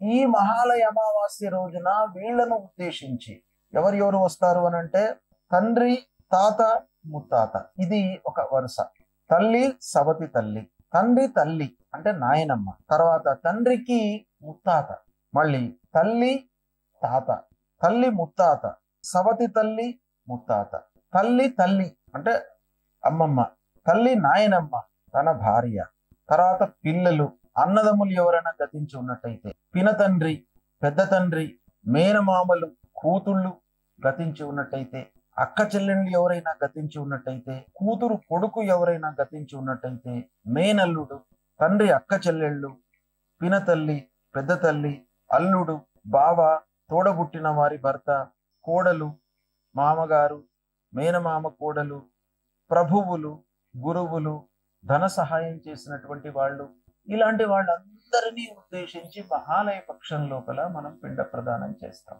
ఈ మహాలయ అమావాస్య రోజున వీళ్ళను ఉద్దేశించి ఎవరెవరు వస్తారు అని అంటే తండ్రి, తాత, ముత్తాత. ఇది ఒక వరుస. తల్లి సవతి తల్లి, తండ్రి తల్లి అంటే నాయనమ్మ, తర్వాత తండ్రికి ముత్తాత, మళ్ళీ తల్లి తాత, తల్లి ముత్తాత, సవతి తల్లి ముత్తాత, తల్లి తల్లి అంటే అమ్మమ్మ, తల్లి నాయనమ్మ తన భార్య, తర్వాత పిల్లలు, అన్నదమ్ములు ఎవరైనా గతించి ఉన్నట్టయితే, పినతండ్రి, పెద్ద తండ్రి, మేనమామలు, కూతుళ్ళు గతించి ఉన్నట్టయితే, అక్క చెల్లెళ్ళు ఎవరైనా గతించి ఉన్నట్టయితే, కూతురు కొడుకు ఎవరైనా గతించి ఉన్నట్టయితే, మేనల్లుడు, తండ్రి అక్క చెల్లెళ్ళు, పినతల్లి, పెద్ద తల్లి, అల్లుడు, బావ, తోడబుట్టిన వారి భర్త, కోడలు, మామగారు, మేనమామ కోడలు, ప్రభువులు, గురువులు, ధన సహాయం చేసినటువంటి వాళ్ళు, ఇలాంటి వాళ్ళందరినీ ఉద్దేశించి మహాలయ పక్షం లోపల మనం పిండ ప్రదానం చేస్తాం.